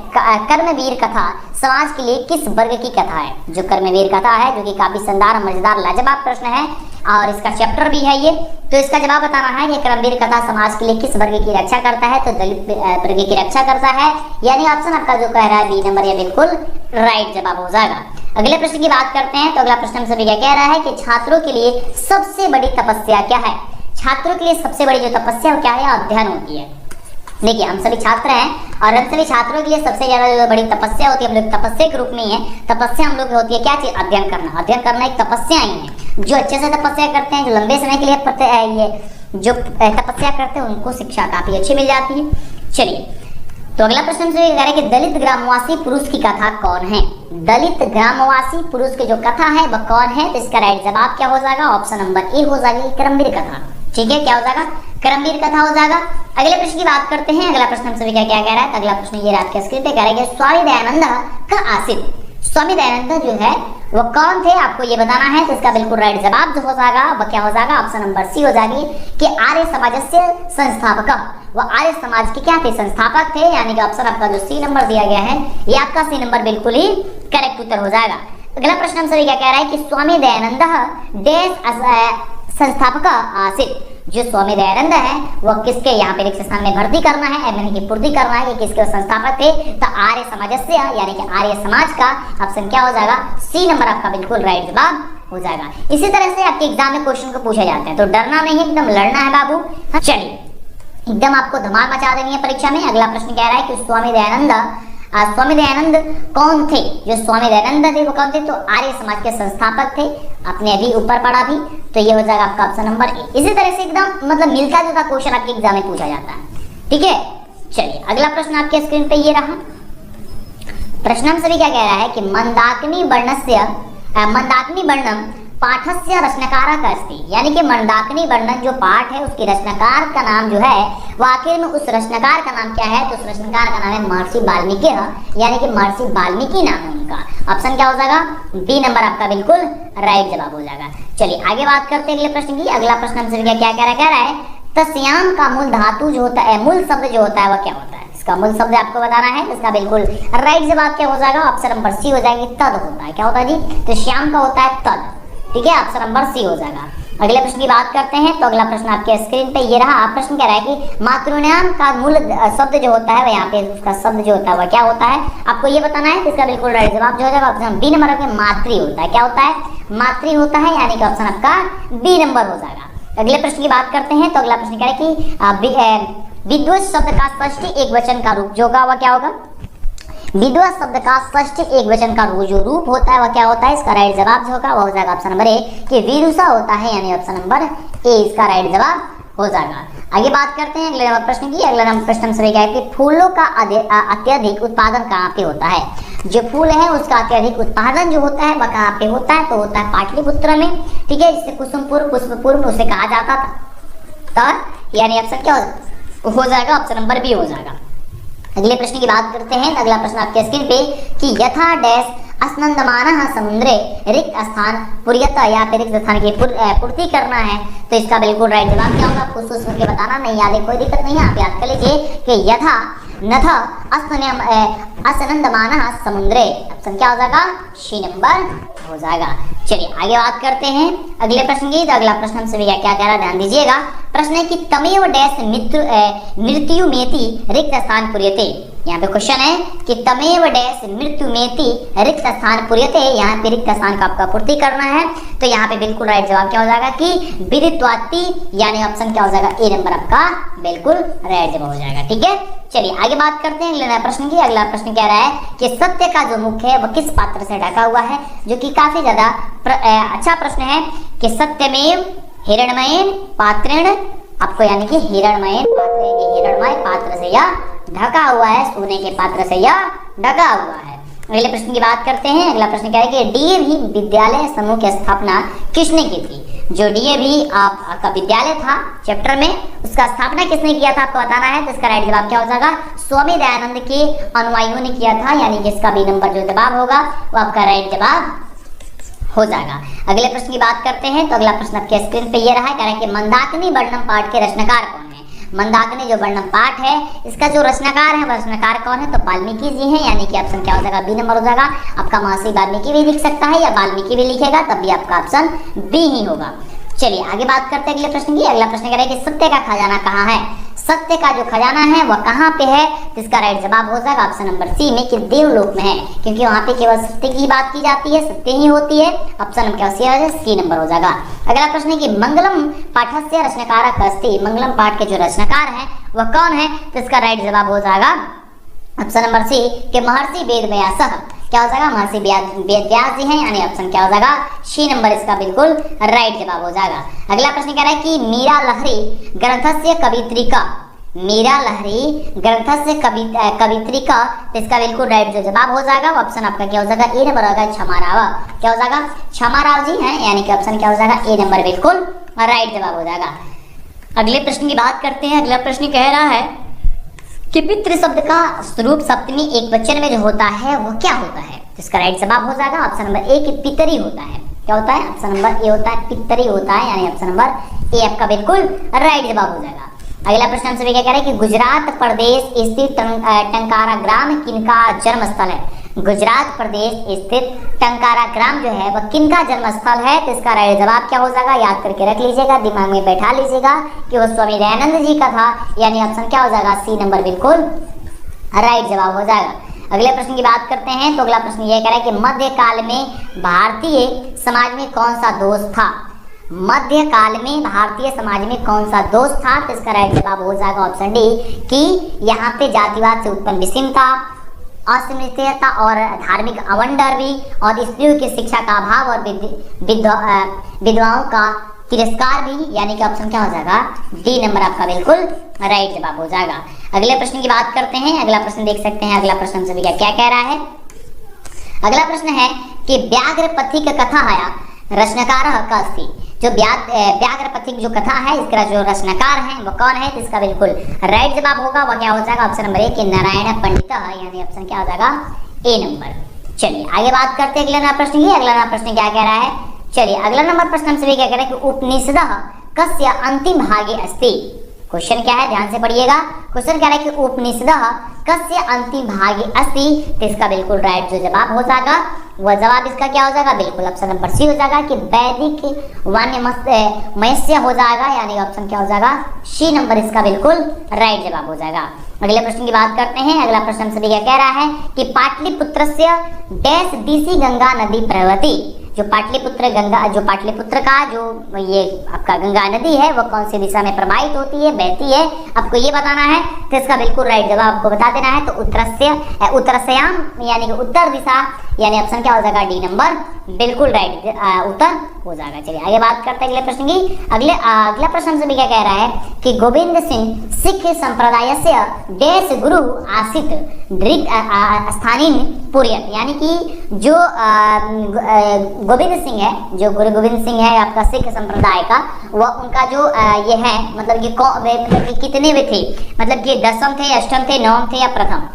कर्मवीर कथा समाज के लिए किस वर्ग की कथा है। जो कर्मवीर कथा है जो कि काफी शानदार मजेदार लाजवाब प्रश्न है और इसका चैप्टर भी है ये, तो इसका जवाब बताना है कि कर्मवीर कथा समाज के लिए किस वर्ग की रक्षा करता है, तो दलित वर्ग की रक्षा करता है, यानी ऑप्शन आपका जो कह रहा है बी नंबर ये बिल्कुल राइट जवाब हो जाएगा। अगले प्रश्न की बात करते हैं, तो अगला प्रश्न हमसे क्या कह रहा है कि छात्रों के लिए सबसे बड़ी तपस्या क्या है। छात्रों के लिए सबसे बड़ी जो तपस्या क्या है, अध्ययन होती है। देखिए हम सभी छात्र हैं और हम सभी छात्रों के लिए सबसे ज्यादा जो बड़ी तपस्या होती है, हम लोग तपस्या के रूप में ही है। तपस्या हम लोग होती है क्या चीज, अध्ययन करना। अध्ययन करना एक तपस्या ही है। जो अच्छे से तपस्या करते हैं, जो लंबे समय के लिए ये जो तपस्या करते हैं उनको शिक्षा काफी अच्छी मिल जाती है। चलिए तो अगला प्रश्न हमसे कह रहा है कि दलित ग्रामवासी पुरुष की कथा कौन है। दलित ग्रामवासी पुरुष की जो कथा है वह कौन है, तो इसका राइट जवाब क्या हो जाएगा, ऑप्शन नंबर ए हो जाएगी कर्मवीर कथा। ठीक है, क्या हो जाएगा कर्मवीर कथा हो जाएगा। अगले प्रश्न की बात करते हैं। अगला प्रश्न हमसे क्या कह रहा है, तो अगला प्रश्न ये रात के स्क्रीन पे कह रहा है कि स्वामी दयानंद का आसित। स्वामी दयानंद जो है वो कौन थे आपको ये बताना है, तो इसका बिल्कुल राइट जवाब जो हो जाएगा वह क्या हो जाएगा, ऑप्शन नंबर सी हो जाएगी कि आर्य समाज से संस्थापक। वो आर्य समाज के क्या थे, संस्थापक थे, यानी कि ऑप्शन आपका जो सी नंबर दिया गया है ये आपका सी नंबर बिल्कुल ही करेक्ट उत्तर हो जाएगा। अगला प्रश्न हमसे क्या कह रहा है कि स्वामी दयानंद देश संस्थापक आसित। जो स्वामी दयानंद है वह किसके यहाँ पे रिक्त स्थान में भर्ती करना है, यानी कि पूर्ति करना है कि किसके संस्थापक थे, तो आर्य समाज से, यानी कि आर्य समाज का ऑप्शन क्या हो जाएगा, सी नंबर आपका बिल्कुल राइट जवाब हो जाएगा। इसी तरह से आपके एग्जाम में क्वेश्चन को पूछे जाते हैं, तो डरना नहीं, एकदम लड़ना है बाबू। चलिए एकदम आपको धमाल मचा देनी है परीक्षा में। अगला प्रश्न कह रहा है कि स्वामी दयानंद स्वामी दयानंद कौन थे? जो स्वामी दयानंद थे वो कौन थे? तो आर्य समाज के संस्थापक थे। आपने अभी ऊपर पढ़ा भी, तो ये हो जाएगा आपका ऑप्शन नंबर ए। इसी तरह से एकदम मतलब मिलता जुलता क्वेश्चन आपके एग्जाम में पूछा जाता है, ठीक है। चलिए अगला प्रश्न आपके स्क्रीन पे ये रहा। प्रश्न हम सभी क्या कह रहा है कि मंदाकिनी वर्णम पाठस्य रचनाकारक अस्ति, यानी कि मंदाकिनी वर्णन जो पाठ है उसके रचनाकार का नाम जो है वो आखिर में उस रचनाकार का नाम क्या है? तो उस रचनाकार का नाम है महर्षि वाल्मीकि, यानी कि महर्षि वाल्मीकि नाम है उनका। ऑप्शन क्या हो जाएगा? बी नंबर आपका बिल्कुल राइट जवाब हो जाएगा। चलिए आगे बात करते हैं अगले प्रश्न की। अगला प्रश्न हमसे क्या कह रहा है तस्याम का मूल धातु जो होता है, मूल शब्द जो होता है वह क्या होता है? इसका मूल शब्द आपको बताना है। इसका बिल्कुल राइट जवाब क्या हो जाएगा? ऑप्शन नंबर सी हो जाएगी, तद होता है। क्या होता है जी? तो श्याम का होता है तद, ठीक है। ऑप्शन नंबर सी हो जाएगा। अगले प्रश्न की बात करते हैं। तो अगला प्रश्न आपके स्क्रीन पे ये रहा। प्रश्न कह रहा है कि मातृनाम का मूल शब्द जो होता है, यहाँ पे उसका शब्द जो होता है वह क्या होता है? आपको ये बताना है। इसका बिल्कुल राइट जवाब जो हो जाएगा ऑप्शन बी नंबर आपके मातृ होता है। क्या होता है? मातृ होता है, यानी कि ऑप्शन आपका बी नंबर हो जाएगा। अगले प्रश्न की बात करते हैं। तो अगला प्रश्न कह रहा है कि विद्वत शब्द का षष्ठी एक वचन का रूप जो होगा वह क्या होगा? विद्वत शब्द का षष्ठी एक वचन का जो रूप होता है वह क्या होता है? इसका राइट जवाब जो होगा वह हो जाएगा ऑप्शन नंबर ए कि विदुषा होता है, यानी ऑप्शन नंबर ए इसका राइट जवाब हो जाएगा। आगे बात करते हैं अगले प्रश्न की। अगला प्रश्न से क्या है कि फूलों का अत्यधिक उत्पादन कहाँ पे होता है? जो फूल है उसका अत्यधिक उत्पादन जो होता है वह कहाँ पे होता है? तो होता है पाटलिपुत्र में, ठीक है, जिसे कुसुमपुर पुष्पपुर उसे कहा जाता था। यानी ऑप्शन क्या हो जाएगा? ऑप्शन नंबर बी हो जाएगा। अगले प्रश्न की बात करते हैं। अगला प्रश्न आपके स्क्रीन पे कि यथा डैश स्नंदमानः समुद्रे रिक्त स्थान पूर्यता, या फिर रिक्त स्थान की पूर्ति करना है, तो इसका बिल्कुल राइट जवाब क्या होगा? आपको सोच के बताना, नहीं याद है कोई दिक्कत नहीं है, आप याद कर लीजिए कि यथा नथ स्नंदमानः समुद्रे, ऑप्शन क्या हो जाएगा? सी नंबर हो जाएगा। चलिए आगे बात करते हैं अगले प्रश्न की। तो अगला प्रश्न हमसे क्या कह रहा है, ध्यान दीजिएगा। प्रश्न है कि तमेव डैश मृत्यु मेति रिक्त स्थान पूर्यते। यहाँ पे क्वेश्चन है कि तमेव डैश मृत्यु मेति रिक्त स्थान पूर्यते, यहाँ पे रिक्त स्थान का आपका पूर्ति करना है। तो यहाँ पे बिल्कुल राइट जवाब क्या हो जाएगा कि विदित्वाति, यानी ऑप्शन क्या हो जाएगा? ए नंबर आपका बिल्कुल राइट जवाब हो जाएगा, ठीक है। चलिए आगे बात करते हैं अगले प्रश्न की। अगला प्रश्न कह रहा है कि सत्य का जो मुख है वह किस पात्र से ढका हुआ है? जो कि काफी ज्यादा अच्छा प्रश्न है कि सत्यमेव हिरण्मयेन पात्रेण, आपको यानी कि हिरण्मय पात्र से यह ढका हुआ है, सोने के पात्र से यह ढका हुआ है। अगले प्रश्न की बात करते हैं। अगला प्रश्न क्या है कि डीएवी विद्यालय समूह की स्थापना किसने की थी? जो डीएवी आपका विद्यालय था चैप्टर में, उसका स्थापना किसने किया था आपको बताना है। तो इसका राइट जवाब क्या हो जाएगा? स्वामी दयानंद के अनुयायियों ने किया था, यानी कि इसका बी नंबर जो जवाब होगा वो आपका राइट जवाब हो जाएगा। अगले प्रश्न की बात करते हैं। तो अगला प्रश्न आपके स्क्रीन पे ये रहा है कि मंदाकिनी वर्णम पाठ के रचनाकार कौन है? मंदाकिनी जो वर्णम पाठ है इसका जो रचनाकार है वह रचनाकार कौन है? तो वाल्मीकि जी हैं, यानी कि ऑप्शन क्या हो जाएगा? बी नंबर हो जाएगा आपका। महर्षि वाल्मीकि भी लिख सकता है या वाल्मीकि भी लिखेगा, तब भी आपका ऑप्शन बी ही होगा। चलिए आगे बात करते हैं अगले प्रश्न की। अगला प्रश्न कह रहा है कि सत्य का खजाना कहाँ है? सत्य का जो खजाना है वह कहाँ पे है? इसका राइट जवाब हो जाएगा ऑप्शन नंबर सी में कि देवलोक में है, क्योंकि वहाँ पे केवल सत्य की बात की जाती है, सत्य ही होती है। ऑप्शन नंबर सी नंबर हो जाएगा। अगला प्रश्न है कि मंगलम पाठस्य रचनाकारक अस्ति, मंगलम पाठ के जो रचनाकार है वह कौन है? तो इसका राइट जवाब हो जाएगा ऑप्शन नंबर सी कि महर्षि वेदव्यासः। क्या हो जाएगा? महर्षि वेदव्यास जी हैं, यानी ऑप्शन क्या हो जाएगा? सी नंबर इसका बिल्कुल राइट जवाब हो जाएगा। अगला प्रश्न कह रहा है कि मीरा लहरी ग्रंथस्य कवित्रिका, मीरा लहरी ग्रंथस्य कवित्रिका, तो इसका बिल्कुल राइट जो जवाब हो जाएगा ऑप्शन आपका क्या हो जाएगा? ए नंबर होगा क्षमाराव। क्या हो जाएगा? क्षमाराव जी हैं, यानी कि ऑप्शन क्या हो जाएगा? ए नंबर बिल्कुल राइट जवाब हो जाएगा। अगले प्रश्न की बात करते हैं। अगला प्रश्न कह रहा है कि पितृ शब्द का स्वरूप सप्तमी एक वचन में जो होता है वो क्या होता है? इसका राइट जवाब हो जाएगा ऑप्शन नंबर ए कि पितरी होता है। क्या होता है? ऑप्शन नंबर ए होता है पितरी होता है, यानी ऑप्शन नंबर ए आपका बिल्कुल राइट जवाब हो जाएगा। अगला प्रश्न हमसे क्या कह रहा है कि गुजरात प्रदेश स्थित टंकारा ग्राम किनका जन्म स्थल है? गुजरात प्रदेश स्थित टंकारा ग्राम जो है वह किनका जन्म स्थल है? तो इसका राइट जवाब क्या हो जाएगा? याद करके रख लीजिएगा, दिमाग में बैठा लीजिएगा कि वो स्वामी दयानंद जी का था, यानी ऑप्शन क्या हो जाएगा? सी नंबर बिल्कुल राइट जवाब हो जाएगा। अगले प्रश्न की बात करते हैं। तो अगला प्रश्न यह कह रहा है कि मध्यकाल में भारतीय समाज में कौन सा दोष था? मध्यकाल में भारतीय समाज में कौन सा दोष था? तो इसका राइट जवाब हो जाएगा ऑप्शन डी कि यहाँ पे जातिवाद से उत्पन्न विषमता असमितता और धार्मिक अवंडर भी, और स्त्रियों की शिक्षा का अभाव और विधवाओं का तिरस्कार भी, यानी कि ऑप्शन क्या हो जाएगा, डी नंबर आपका बिल्कुल राइट जवाब हो जाएगा। अगले प्रश्न की बात करते हैं। अगला प्रश्न देख सकते हैं, अगला प्रश्न सभी का क्या कह रहा है। अगला प्रश्न है कि व्याघ्र पथिक कथाया रचनाकारः कः अस्ति। जो व्याघ्र पथिक जो कथा है, इसका जो रचनाकार है वो कौन है, तो इसका बिल्कुल राइट जवाब होगा वह क्या हो जाएगा, ऑप्शन नंबर ए कि नारायण पंडित, यानी ऑप्शन क्या हो जाएगा, ए नंबर। चलिए आगे बात करते हैं अगला नंबर प्रश्न की। अगला नंबर प्रश्न क्या कह रहा है, चलिए अगला नंबर प्रश्न हम सभी क्या कह रहे हैं कि उपनिषदः कस्य अंतिम भागे अस्ति। क्वेश्चन क्या है, ध्यान से पढ़िएगा। क्वेश्चन कह रहा है कि उपनिषदः कस्य अंतिम भागे अस्ति, तो इसका बिल्कुल राइट जो जवाब हो जाएगा वह जवाब इसका क्या हो जाएगा, बिल्कुल ऑप्शन नंबर सी हो जाएगा कि वैदिक वाण्यमस्य हो जाएगा, यानी ऑप्शन क्या हो जाएगा, सी नंबर इसका बिल्कुल राइट जवाब हो जाएगा। अगले प्रश्न की बात करते हैं। अगला प्रश्न हम सभी क्या कह रहा है कि पाटलिपुत्रस्य डैश दिशि गंगा नदी प्रवहति। जो पाटलिपुत्र का जो ये आपका गंगा नदी है वो कौन सी दिशा में प्रवाहित होती है, बहती है, आपको ये बताना है, तो इसका बिल्कुल राइट जवाब आपको बता देना है। तो उत्तरस्याम यानी कि उत्तर दिशा, यानी ऑप्शन क्या हो जाएगा, डी नंबर बिल्कुल राइट उत्तर हो जाएगा। चलिए आगे बात करते हैं अगले प्रश्न की। अगला प्रश्न हमसे भी क्या कह रहा है कि गोविंद सिंह सिख संप्रदाय से देश गुरु आसित स्थानीय पुरियत, यानी कि जो गोविंद सिंह है, जो गुरु गोविंद सिंह है आपका सिख संप्रदाय का, वह उनका जो ये है मतलब कि कितने वे थे, मतलब कि 10वीं थे, 8वीं थे, 9वीं थे या प्रथम,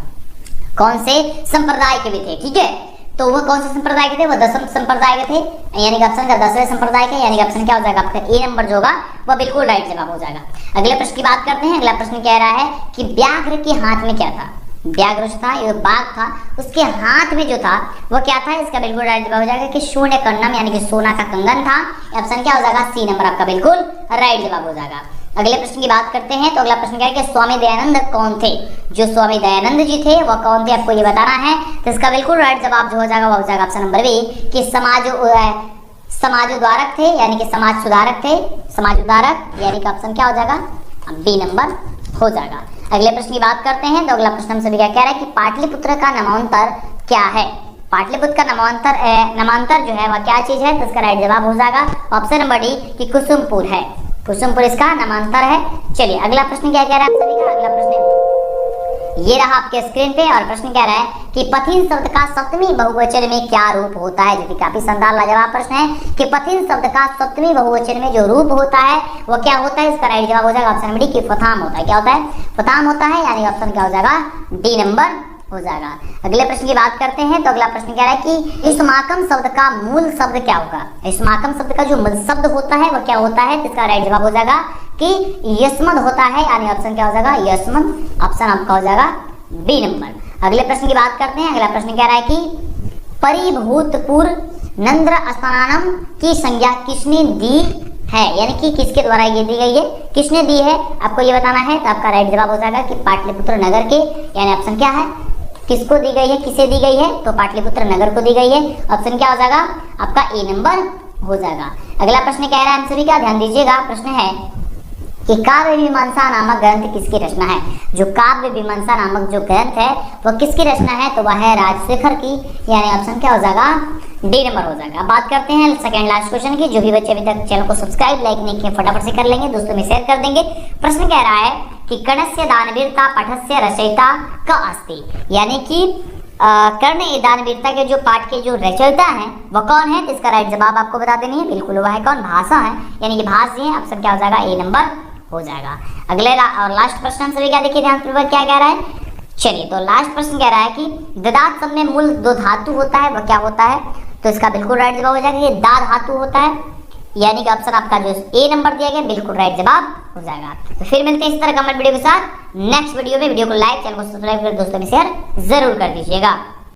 कौन से संप्रदाय के भी थे, ठीक है। तो वह कौन से संप्रदाय के थे, वो 10वें संप्रदाय के थे, यानी कि ऑप्शन का 10वें संप्रदाय के, यानी कि ऑप्शन क्या हो जाएगा आपका, ए नंबर जो होगा वह बिल्कुल राइट जवाब हो जाएगा। अगले प्रश्न की बात करते हैं। अगला प्रश्न कह रहा है कि व्याघ्र के हाथ में क्या था। व्याघ्र जो था, ये बाघ था, उसके हाथ में जो था वो क्या था, इसका बिल्कुल राइट जवाब हो जाएगा कि शून्य कर्णम, यानी कि सोना का कंगन था। ऑप्शन क्या हो जाएगा, सी नंबर आपका बिल्कुल राइट जवाब हो जाएगा। अगले प्रश्न की बात करते हैं। तो अगला प्रश्न क्या है कि स्वामी दयानंद कौन थे। जो स्वामी दयानंद जी थे वह कौन थे, आपको ये बताना है। तो इसका बिल्कुल राइट जवाब जो हो जाएगा वो हो जाएगा ऑप्शन नंबर बी कि समाज उद्धारक थे, यानी कि समाज सुधारक थे, समाज उद्धारक, यानी कि ऑप्शन क्या हो जाएगा, बी नंबर हो जाएगा। अगले प्रश्न की बात करते हैं। तो अगला प्रश्न हम सभी क्या कह रहा है कि पाटलिपुत्र का नामांतर क्या है। पाटलिपुत्र का नामांतर जो है वह क्या चीज है, तो इसका राइट जवाब हो जाएगा ऑप्शन नंबर डी कि कुसुमपुर है। कुसुमपुर इसका नामांतर है। चलिए अगला प्रश्न क्या कह रहा है आप सभी का। अगला प्रश्न ये रहा आपके स्क्रीन पे, और प्रश्न कह रहा है कि पथिन शब्द का सप्तमी बहुवचन में क्या रूप होता है। जो कि काफी शानदार लाजवाब प्रश्न है कि पथिन शब्द का सप्तमी बहुवचन में जो रूप होता है वो क्या होता है। इसका राइट जवाब हो जाएगा ऑप्शन नंबर डी कि फथाम होता है। क्या होता है, फथाम होता है, यानी ऑप्शन क्या हो जाएगा, डी नंबर हो जाएगा। अगले प्रश्न की बात करते हैं। तो अगला प्रश्न कह रहा है कि इस्माकम शब्द का मूल शब्द क्या होगा। इस्माकम शब्द का जो मूल शब्द होता है वह क्या होता है, इसका राइट जवाब हो जाएगा कि यस्मद होता है, यानी ऑप्शन क्या हो जाएगा, यस्मद, ऑप्शन आपका हो जाएगा बी नंबर। अगले प्रश्न की बात करते हैं। अगला प्रश्न कह रहा है कि परिभूतपूर्व नंद्र स्थानम की संज्ञा किसने दी है, यानी कि किसके द्वारा ये दी गई है, किसने दी है, आपको ये बताना है। तो आपका राइट जवाब हो जाएगा कि पाटलिपुत्र नगर के, यानी ऑप्शन क्या है, किसको दी गई है, किसे दी गई है, तो पाटलिपुत्र नगर को दी गई है। ऑप्शन क्या हो जाएगा आपका ए नंबर हो जाएगा। अगला प्रश्न कह रहा है हम सभी का, ध्यान दीजिएगा। प्रश्न है कि काव्य मीमांसा नामक ग्रंथ किसकी रचना है। जो काव्य मीमांसा नामक जो ग्रंथ है वह किसकी रचना है, तो वह है राजशेखर की, यानी ऑप्शन क्या हो जाएगा, डी नंबर हो जाएगा। बात करते हैं सेकंड लास्ट क्वेश्चन की। जो भी बच्चे अभी तक चैनल को सब्सक्राइब लाइक नहीं किए फटाफट से कर लेंगे, दोस्तों में शेयर कर देंगे। प्रश्न कह रहा है कि कर्णस्य दानवीरता पठस्य रचयिता का अस्ति, यानी कि कर्ण दानवीरता के जो पाठ के जो रचयिता हैं वह कौन है। तो इसका राइट जवाब आपको बता देनी है, बिल्कुल वह है कौन, भाषा है, यानी कि भाष जी है। ऑप्शन क्या हो जाएगा, ए नंबर हो जाएगा। अगले और लास्ट प्रश्न सभी क्या देखिए ध्यानपूर्वक क्या कह रहा है। चलिए तो लास्ट प्रश्न कह रहा है कि ददात शब्द में मूल दो धातु होता है वह क्या होता है। तो इसका बिल्कुल राइट जवाब हो जाएगा कि दा धातु होता है, यानी कि ऑप्शन आपका जो ए नंबर दिया गया बिल्कुल राइट जवाब हो जाएगा। तो फिर मिलते हैं इस तरह कमेंट वीडियो के साथ नेक्स्ट वीडियो में। वीडियो को लाइक, चैनल को सब्सक्राइब कर दोस्तों में शेयर जरूर कर दीजिएगा।